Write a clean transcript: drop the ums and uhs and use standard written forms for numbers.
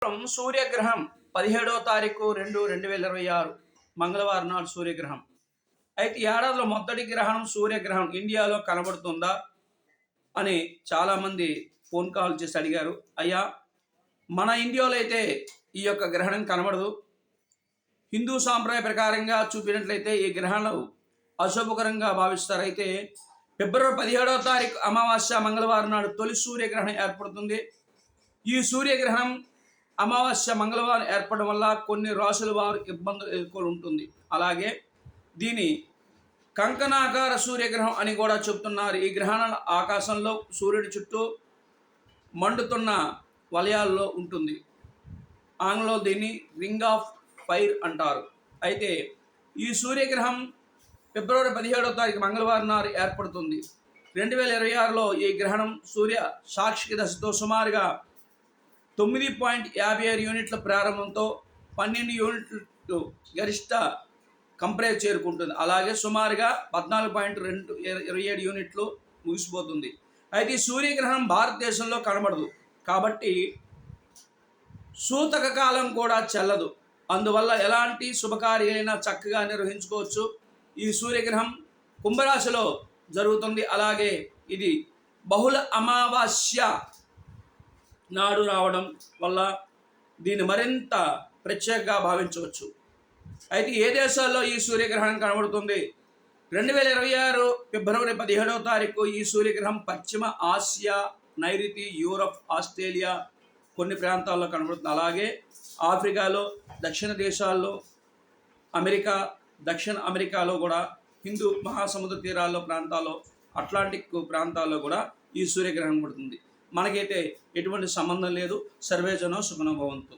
సూర్యగ్రహణం 17వ తారీఖు 2/2026 మంగళవారం నాడు సూర్యగ్రహణం. అయితే ఏడాదిలో మొదటి గ్రహణం సూర్యగ్రహణం ఇండియాలో కనబడుతుందా అని చాలామంది ఫోన్ కాల్ చేసి అడిగారు. అయ్యా, మన ఇండియాలో అయితే ఈ యొక్క గ్రహణం కనబడదు. హిందూ సాంప్రదాయ ప్రకారంగా చూపినట్లయితే ఈ గ్రహణం అశుభకరంగా భావిస్తారు. అయితే ఫిబ్రవరి 17వ తారీఖు అమావాస్య మంగళవారం నాడు తొలి సూర్యగ్రహణం ఏర్పడుతుంది. ఈ సూర్యగ్రహణం అమావాస్య మంగళవారం ఏర్పడడం వల్ల కొన్ని రాసుల వారు ఇబ్బందులు ఎదుర్కొని ఉంటుంది. అలాగే దీని కంకణాకార సూర్యగ్రహం అని కూడా చెబుతున్నారు. ఈ గ్రహణం ఆకాశంలో సూర్యుడి చుట్టూ మండుతున్న వలయాల్లో ఉంటుంది. ఆంగ్లంలో దీన్ని రింగ్ ఆఫ్ ఫైర్ అంటారు. అయితే ఈ సూర్యగ్రహం ఫిబ్రవరి 17వ తారీఖు మంగళవారం నాడు ఏర్పడుతుంది. 2026లో ఈ గ్రహణం సూర్య సాక్షిక దశతో సుమారుగా 9.56 యూనిట్ల ప్రారంభంతో 12 యూనిట్లు గరిష్ట కంప్రేజ్ చేరుకుంటుంది. అలాగే సుమారుగా 14.27 యూనిట్లు ముగిసిపోతుంది. అయితే ఈ సూర్యగ్రహణం భారతదేశంలో కనబడదు కాబట్టి సూతక కాలం కూడా చెల్లదు. అందువల్ల ఎలాంటి శుభకార్యాలైనా చక్కగా నిర్వహించుకోవచ్చు. ఈ సూర్యగ్రహం కుంభరాశిలో జరుగుతుంది. అలాగే ఇది బహుళ అమావాస్య నాడు రావడం వల్ల దీన్ని మరింత ప్రత్యేకంగా భావించవచ్చు. అయితే ఏ దేశాల్లో ఈ సూర్యగ్రహణం కనబడుతుంది? 2026 ఫిబ్రవరి 17వ తారీఖు ఈ సూర్యగ్రహం పశ్చిమ ఆసియా, నైరుతి, యూరప్, ఆస్ట్రేలియా కొన్ని ప్రాంతాల్లో కనబడుతుంది. అలాగే ఆఫ్రికాలో, దక్షిణ దేశాల్లో, అమెరికా, దక్షిణ అమెరికాలో కూడా, హిందూ మహాసముద్ర తీరాల్లో ప్రాంతాల్లో, అట్లాంటిక్ ప్రాంతాల్లో కూడా ఈ సూర్యగ్రహణం పడుతుంది. మనకైతే ఎటువంటి సంబంధం లేదు. సర్వేజనో సుఖనో భవంతు.